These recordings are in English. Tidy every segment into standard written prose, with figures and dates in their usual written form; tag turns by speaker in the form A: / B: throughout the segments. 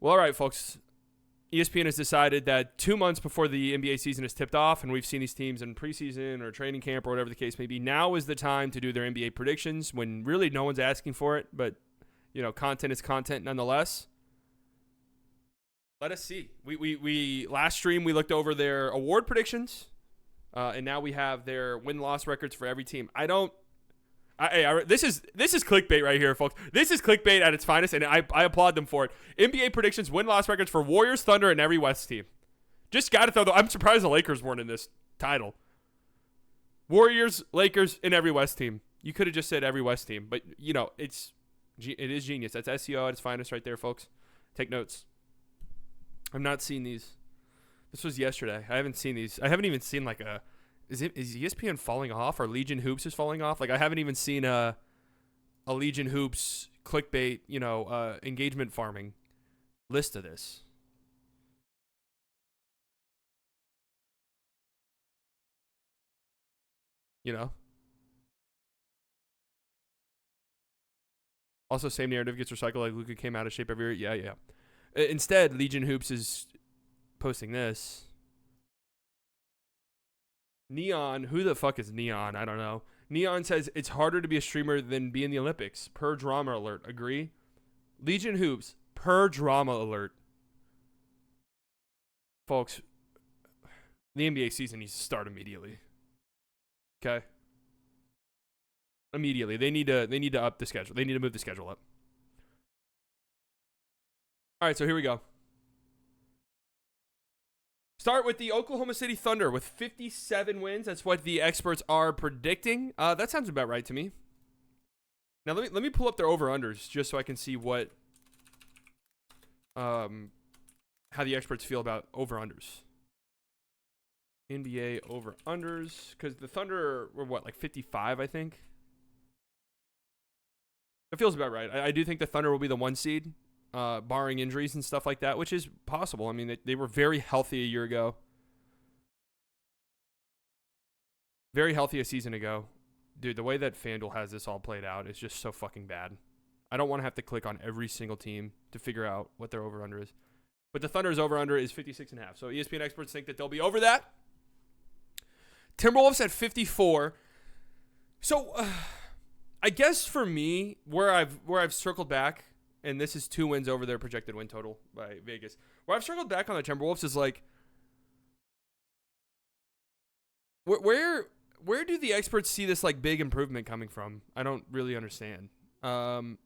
A: Well, all right, folks. ESPN has decided that 2 months before the NBA season is tipped off, and we've seen these teams in preseason or training camp or whatever the case may be, now is the time to do their NBA predictions when really no one's asking for it, but, content is content nonetheless. Let us see. We last stream, we looked over their award predictions, and now we have their win-loss records for every team. This is clickbait right here, folks. This is clickbait at its finest, and I applaud them for it. NBA predictions, win-loss records for Warriors, Thunder, and every West team. Just got to throw I'm surprised the Lakers weren't in this title. Warriors, Lakers, and every West team. You could have just said every West team, but, it is genius. That's SEO at its finest right there, folks. Take notes. I've not seen these. This was yesterday. I haven't seen these. I haven't even seen Is ESPN falling off or Legion Hoops is falling off? I haven't even seen a Legion Hoops clickbait, engagement farming list of this. Also, same narrative gets recycled like Luka came out of shape every year. Yeah. Instead, Legion Hoops is posting this. Neon, who the fuck is Neon? I don't know. Neon says it's harder to be a streamer than be in the Olympics. Per drama alert. Agree? Legion Hoops. Per drama alert. Folks, the NBA season needs to start immediately. Okay? Immediately. They need to up the schedule. They need to move the schedule up. All right, so here we go. Start with the Oklahoma City Thunder with 57 wins. That's what the experts are predicting. That sounds about right to me. Now let me pull up their over-unders just so I can see what how the experts feel about over-unders. NBA over-unders, because the Thunder were what, like 55, I think? It feels about right. I do think the Thunder will be the 1 seed. Barring injuries and stuff like that, which is possible. I mean, they were very healthy a year ago. Very healthy a season ago. Dude, the way that FanDuel has this all played out is just so fucking bad. I don't want to have to click on every single team to figure out what their over-under is. But the Thunder's over-under is 56.5. So ESPN experts think that they'll be over that. Timberwolves at 54. So, I guess for me, where I've circled back, and this is 2 wins over their projected win total by Vegas. Where I've circled back on the Timberwolves is where do the experts see this big improvement coming from? I don't really understand. I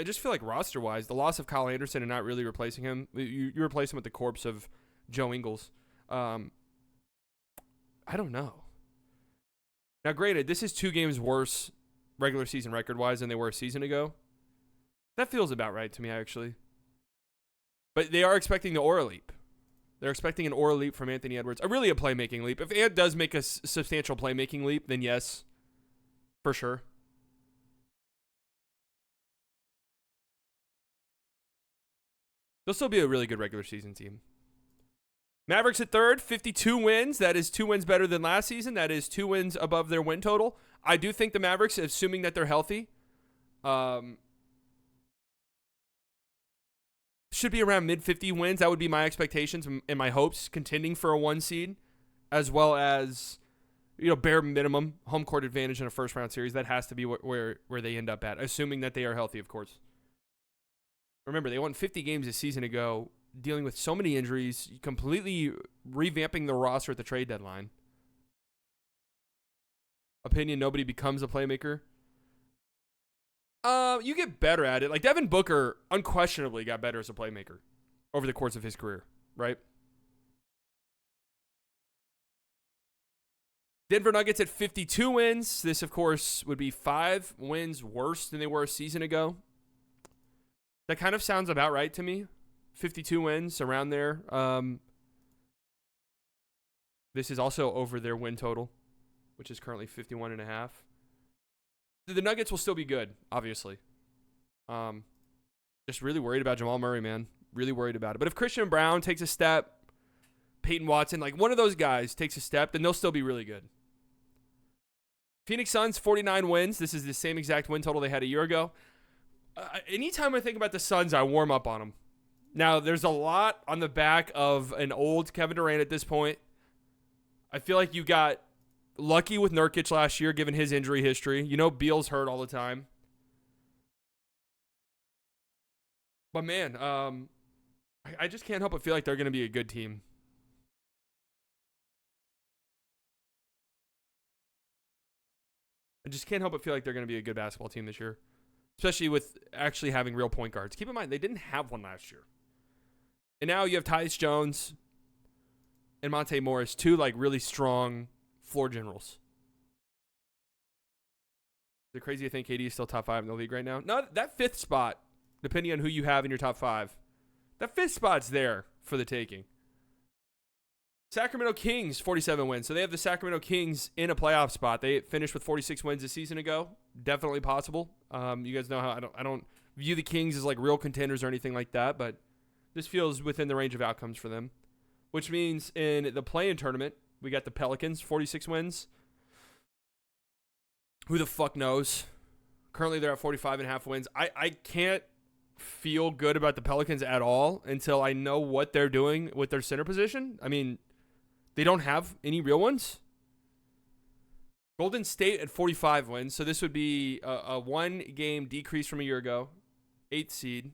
A: just feel like roster-wise, the loss of Kyle Anderson and not really replacing him, you replace him with the corpse of Joe Ingles. I don't know. Now, granted, this is 2 games worse regular season record-wise than they were a season ago. That feels about right to me, actually. But they are expecting the aura leap. They're expecting an aura leap from Anthony Edwards. Really a playmaking leap. If Ant does make a substantial playmaking leap, then yes, for sure. They'll still be a really good regular season team. Mavericks at 3rd, 52 wins. That is 2 wins better than last season. That is 2 wins above their win total. I do think the Mavericks, assuming that they're healthy, should be around mid-50 wins. That would be my expectations and my hopes, contending for a 1 seed, as well as, bare minimum home court advantage in a first-round series. That has to be where they end up at, assuming that they are healthy, of course. Remember, they won 50 games a season ago, dealing with so many injuries, completely revamping the roster at the trade deadline. Opinion, nobody becomes a playmaker. You get better at it. Devin Booker unquestionably got better as a playmaker over the course of his career, right? Denver Nuggets at 52 wins. This, of course, would be 5 wins worse than they were a season ago. That kind of sounds about right to me. 52 wins, around there. This is also over their win total, which is currently 51.5. The Nuggets will still be good, obviously. Just really worried about Jamal Murray, man. Really worried about it. But if Christian Brown takes a step, Peyton Watson, one of those guys takes a step, then they'll still be really good. Phoenix Suns, 49 wins. This is the same exact win total they had a year ago. Anytime I think about the Suns, I warm up on them. Now, there's a lot on the back of an old Kevin Durant at this point. I feel like you got lucky with Nurkic last year, given his injury history. You know, Beal's hurt all the time. But, man, I just can't help but feel like they're going to be a good team. I just can't help but feel like they're going to be a good basketball team this year, especially with actually having real point guards. Keep in mind, they didn't have one last year. And now you have Tyus Jones and Monte Morris, two like really strong floor generals. Is it crazy to think KD is still top 5 in the league right now? No, that 5th spot, depending on who you have in your top 5, that 5th spot's there for the taking. Sacramento Kings, 47 wins. So they have the Sacramento Kings in a playoff spot. They finished with 46 wins a season ago. Definitely possible. You guys know how I don't view the Kings as like real contenders or anything like that, but this feels within the range of outcomes for them, which means in the play-in tournament, we got the Pelicans, 46 wins. Who the fuck knows? Currently, they're at 45.5 wins. I can't feel good about the Pelicans at all until I know what they're doing with their center position. I mean, they don't have any real ones. Golden State at 45 wins, so this would be a 1-game decrease from a year ago. 8th seed.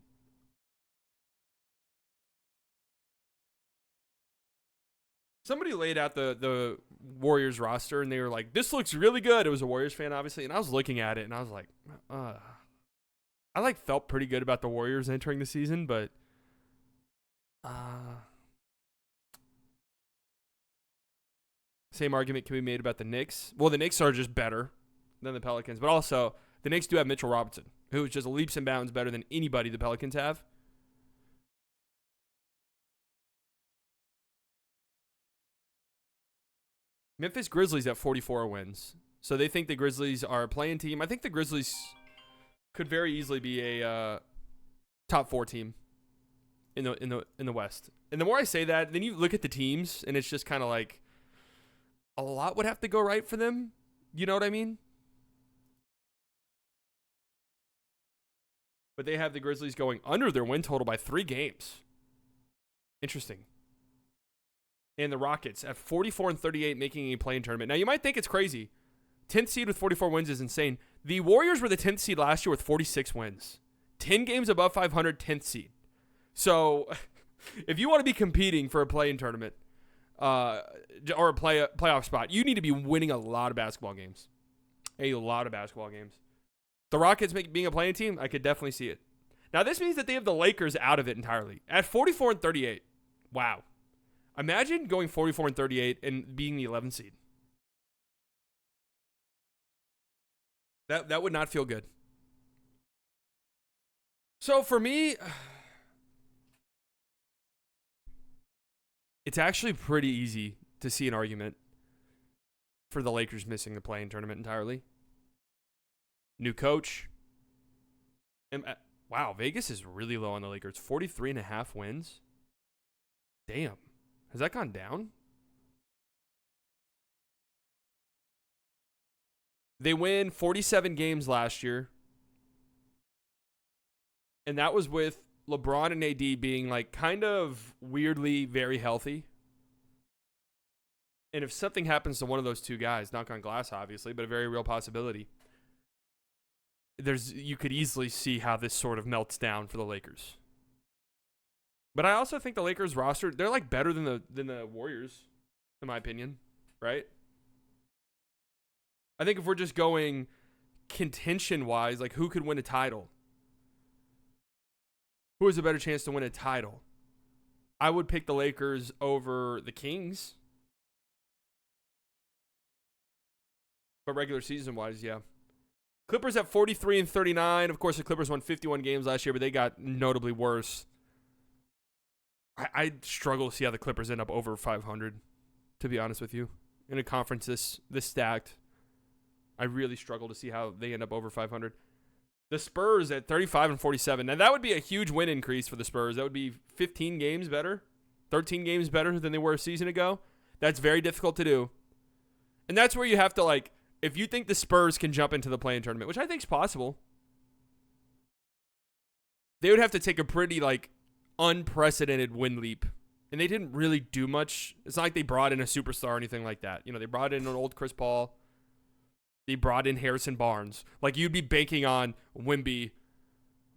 A: Somebody laid out the Warriors roster, and they were like, this looks really good. It was a Warriors fan, obviously, and I was looking at it, and I was like, I like felt pretty good about the Warriors entering the season, but same argument can be made about the Knicks. Well, the Knicks are just better than the Pelicans, but also the Knicks do have Mitchell Robinson, who is just leaps and bounds better than anybody the Pelicans have. Memphis Grizzlies at 44 wins. So they think the Grizzlies are a play-in team. I think the Grizzlies could very easily be a top 4 team in the West. And the more I say that, then you look at the teams, and it's just kind of like a lot would have to go right for them. You know what I mean? But they have the Grizzlies going under their win total by 3 games. Interesting. And the Rockets at 44-38, making a play-in tournament. Now, you might think it's crazy. 10th seed with 44 wins is insane. The Warriors were the 10th seed last year with 46 wins. 10 games above 500, 10th seed. So, if you want to be competing for a play-in tournament or a playoff spot, you need to be winning a lot of basketball games. A lot of basketball games. The Rockets being a play-in team, I could definitely see it. Now, this means that they have the Lakers out of it entirely. At 44-38. Wow. Imagine going 44-38 and being the 11th seed. That would not feel good. So for me, it's actually pretty easy to see an argument for the Lakers missing the play-in tournament entirely. New coach. And, wow, Vegas is really low on the Lakers. 43.5 wins. Damn. Has that gone down? They win 47 games last year. And that was with LeBron and AD being like kind of weirdly very healthy. And if something happens to one of those two guys, knock on glass obviously, but a very real possibility, you could easily see how this sort of melts down for the Lakers. But I also think the Lakers roster, they're like better than the Warriors, in my opinion, right? I think if we're just going contention-wise, like who could win a title? Who has a better chance to win a title? I would pick the Lakers over the Kings. But regular season-wise, yeah. Clippers at 43-39. Of course, the Clippers won 51 games last year, but they got notably worse. I struggle to see how the Clippers end up over 500, to be honest with you. In a conference this stacked, I really struggle to see how they end up over 500. The Spurs at 35-47. Now, that would be a huge win increase for the Spurs. That would be 15 games better, 13 games better than they were a season ago. That's very difficult to do. And that's where you have to, like, if you think the Spurs can jump into the play-in tournament, which I think is possible, they would have to take a pretty, like, unprecedented win leap. And they didn't really do much. It's not like they brought in a superstar or anything like that. You know, they brought in an old Chris Paul. They brought in Harrison Barnes. Like, you'd be banking on Wemby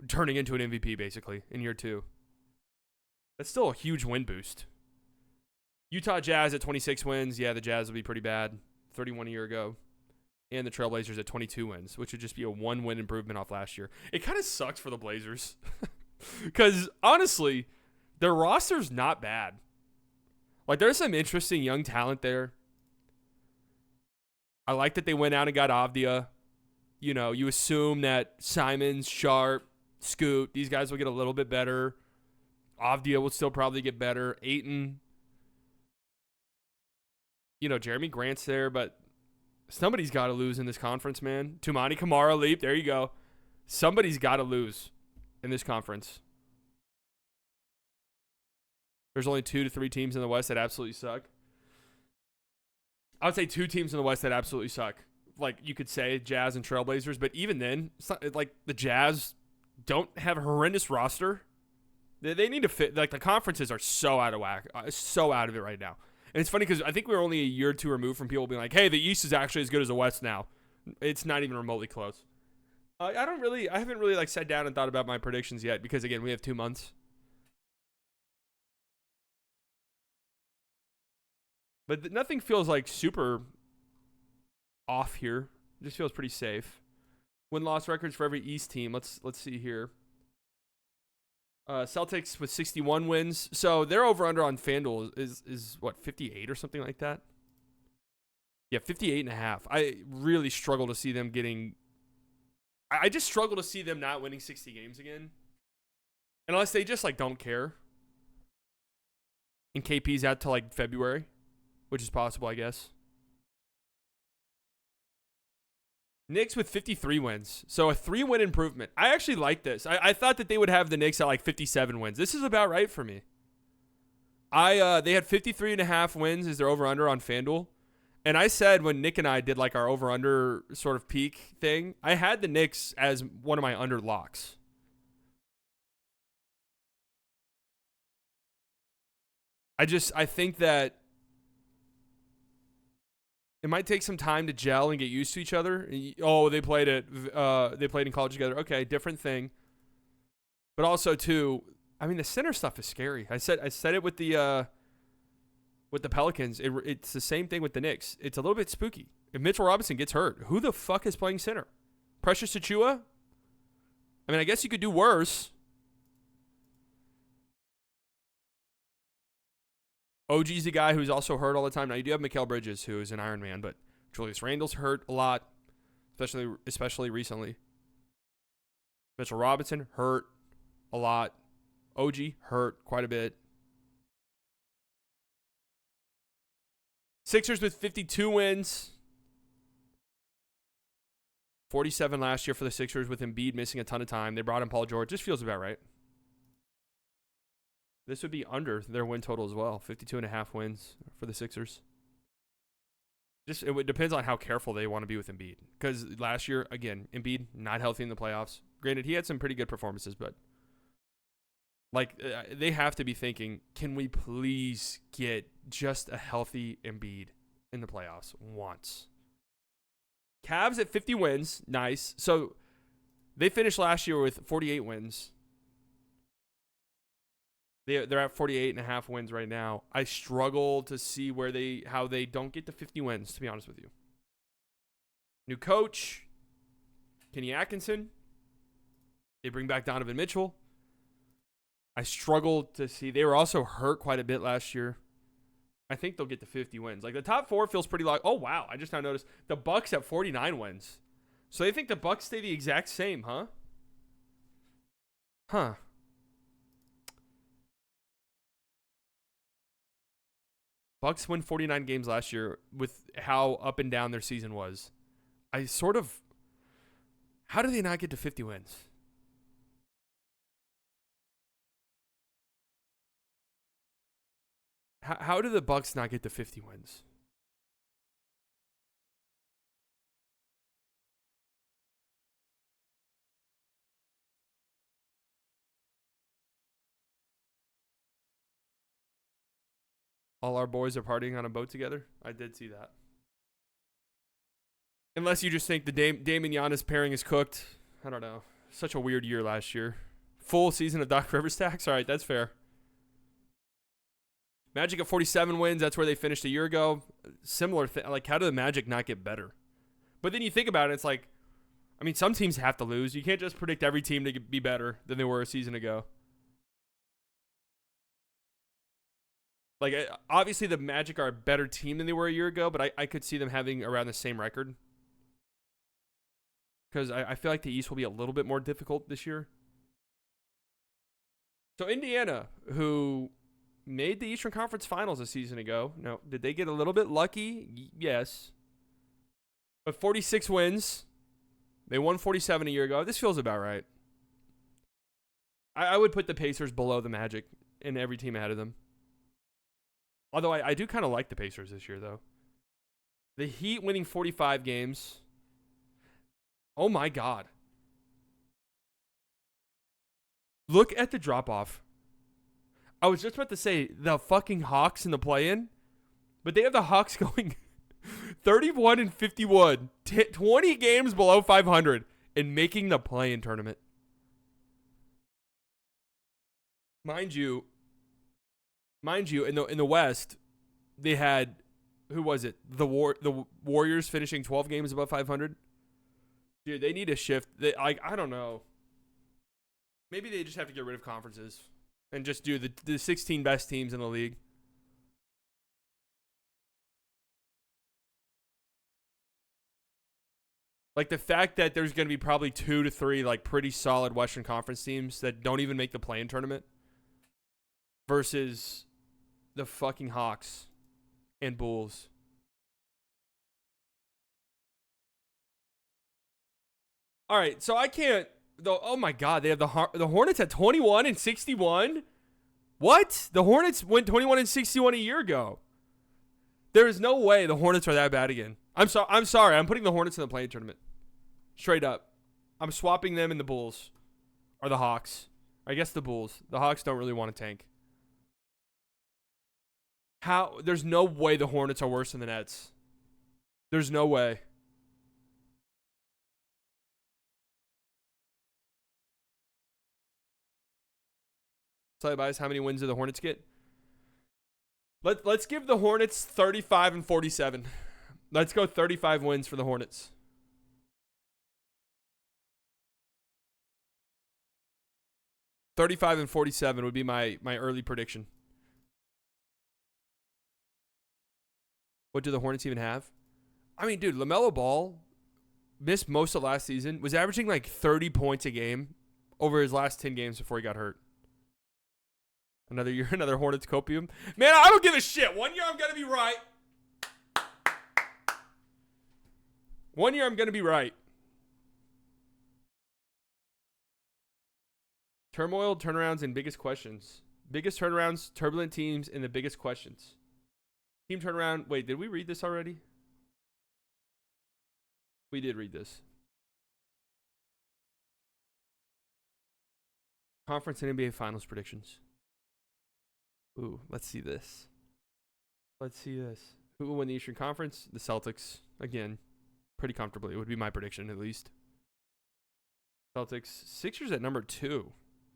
A: turning into an MVP, basically, in year 2. That's still a huge win boost. Utah Jazz at 26 wins. Yeah, the Jazz will be pretty bad. 31 a year ago. And the Trailblazers at 22 wins, which would just be a 1-win improvement off last year. It kind of sucks for the Blazers. Because, honestly, their roster's not bad. Like, there's some interesting young talent there. I like that they went out and got Avdia. You know, you assume that Simons, Sharp, Scoot, these guys will get a little bit better. Avdia will still probably get better. Ayton. You know, Jeremy Grant's there, but somebody's got to lose in this conference, man. Tumani Kamara leap. There you go. Somebody's got to lose in this conference. There's only 2 to 3 teams in the West that absolutely suck. I would say 2 teams in the West that absolutely suck. Like, you could say Jazz and Trailblazers, but even then, it's not, like, the Jazz don't have a horrendous roster. They need to fit. Like, the conferences are so out of whack, so out of it right now. And it's funny because I think we were only a year or 2 removed from people being like, hey, the East is actually as good as the West now. It's not even remotely close. I haven't really like sat down and thought about my predictions yet because, again, we have 2 months. But nothing feels like super off here. It just feels pretty safe. Win-loss records for every East team. Let's see here. Celtics with 61 wins. So their over-under on FanDuel is what, 58 or something like that? Yeah, 58.5. I really struggle to see them getting... I just struggle to see them not winning 60 games again. Unless they just, like, don't care. And KP's out till, like, February. Which is possible, I guess. Knicks with 53 wins. So a 3-win improvement. I actually like this. I thought that they would have the Knicks at like 57 wins. This is about right for me. They had 53.5 wins as their over-under on FanDuel. And I said when Nick and I did like our over-under sort of peak thing, I had the Knicks as one of my under locks. I think that it might take some time to gel and get used to each other. Oh, they played in college together. Okay, different thing. But also too, I mean, the center stuff is scary. I said it with the Pelicans. It's the same thing with the Knicks. It's a little bit spooky. If Mitchell Robinson gets hurt, who the fuck is playing center? Precious Achiuwa? I mean, I guess you could do worse. OG's a guy who's also hurt all the time. Now, you do have Mikal Bridges, who is an Iron Man, but Julius Randle's hurt a lot, especially recently. Mitchell Robinson hurt a lot. OG hurt quite a bit. Sixers with 52 wins. 47 last year for the Sixers with Embiid missing a ton of time. They brought in Paul George. This feels about right. This would be under their win total as well. 52.5 wins for the Sixers. It depends on how careful they want to be with Embiid. Because last year, again, Embiid not healthy in the playoffs. Granted, he had some pretty good performances, but like they have to be thinking, can we please get just a healthy Embiid in the playoffs once? Cavs at 50 wins. Nice. So they finished last year with 48 wins. They're at 48.5 wins right now. I struggle to see how they don't get to 50 wins, to be honest with you. New coach, Kenny Atkinson. They bring back Donovan Mitchell. I struggle to see. They were also hurt quite a bit last year. I think they'll get to 50 wins. Like, the top 4 feels pretty low. Oh, wow. I just now noticed the Bucks have 49 wins. So they think the Bucks stay the exact same, huh? Huh. Bucks win 49 games last year with how up and down their season was. How do they not get to 50 wins? How do the Bucks not get to 50 wins? All our boys are partying on a boat together. I did see that. Unless you just think the Dame and Giannis pairing is cooked. I don't know. Such a weird year last year. Full season of Doc Rivers tax? All right, that's fair. Magic at 47 wins. That's where they finished a year ago. Similar thing. Like, how did the Magic not get better? But then you think about it, it's like, I mean, some teams have to lose. You can't just predict every team to be better than they were a season ago. Like, obviously the Magic are a better team than they were a year ago, but I could see them having around the same record. Because I feel like the East will be a little bit more difficult this year. So Indiana, who made the Eastern Conference Finals a season ago. Now, did they get a little bit lucky? Yes. But 46 wins. They won 47 a year ago. This feels about right. I would put the Pacers below the Magic and every team ahead of them. Although I do kind of like the Pacers this year, though. The Heat winning 45 games. Oh, my God. Look at the drop-off. I was just about to say the fucking Hawks in the play-in, but they have the Hawks going 31 and 51, 20 games below 500, and making the play-in tournament. Mind you, in the West, they had, who was it? The Warriors finishing 12 games above 500. Dude, they need a shift. I don't know. Maybe they just have to get rid of conferences and just do the 16 best teams in the league. Like, the fact that there's going to be probably 2 to 3 like pretty solid Western Conference teams that don't even make the play-in tournament versus the fucking Hawks and Bulls. All right, so I can't though. Oh my God, they have the Hornets at 21 and 61. What? The Hornets went 21 and 61 a year ago. There is no way the Hornets are that bad again. I'm sorry. I'm putting the Hornets in the play-in tournament. Straight up. I'm swapping them in the Bulls. Or the Hawks. I guess the Bulls. The Hawks don't really want to tank. How? There's no way the Hornets are worse than the Nets. There's no way. Tell you guys how many wins do the Hornets get? Let's give the Hornets 35 and 47. Let's go 35 wins for the Hornets. $35 and 47 would be my early prediction. What do the Hornets even have? I mean, dude, LaMelo Ball missed most of last season, was averaging like 30 points a game over his last 10 games before he got hurt. Another year, another Hornets copium. Man, I don't give a shit. 1 year I'm going to be right. 1 year I'm going to be right. Turmoil, turnarounds, and biggest questions. Biggest turnarounds, turbulent teams, and the biggest questions. Team turnaround. Wait, did we read this already? We did read this. Conference and NBA Finals predictions. Ooh, let's see this. Let's see this. Who will win the Eastern Conference? The Celtics. Again, pretty comfortably. It would be my prediction, at least. Celtics. Sixers at number 2.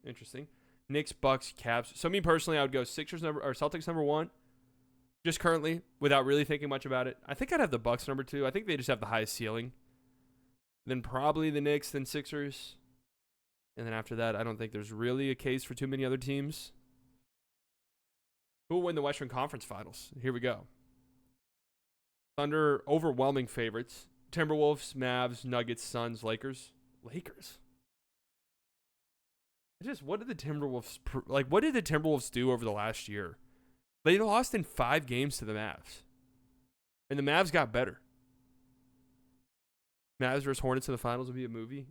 A: Interesting. Knicks, Bucks, Cavs. So me personally, I would go Celtics number 1. Just currently, without really thinking much about it. I think I'd have the Bucks number 2. I think they just have the highest ceiling. Then probably the Knicks, then Sixers. And then after that, I don't think there's really a case for too many other teams. Who will win the Western Conference Finals? Here we go. Thunder, overwhelming favorites. Timberwolves, Mavs, Nuggets, Suns, Lakers. Lakers? What did the Timberwolves do over the last year? They lost in 5 games to the Mavs. And the Mavs got better. Mavs versus Hornets in the finals would be a movie.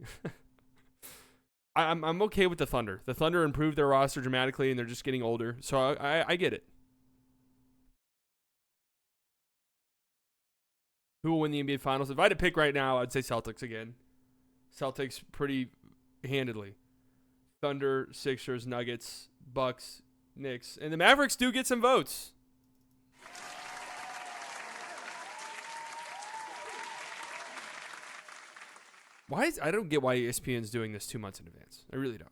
A: I'm okay with the Thunder. The Thunder improved their roster dramatically, and they're just getting older. So I get it. Who will win the NBA Finals? If I had to pick right now, I'd say Celtics again. Celtics pretty handedly. Thunder, Sixers, Nuggets, Bucks, Knicks. And the Mavericks do get some votes. I don't get why ESPN's doing this 2 months in advance. I really don't.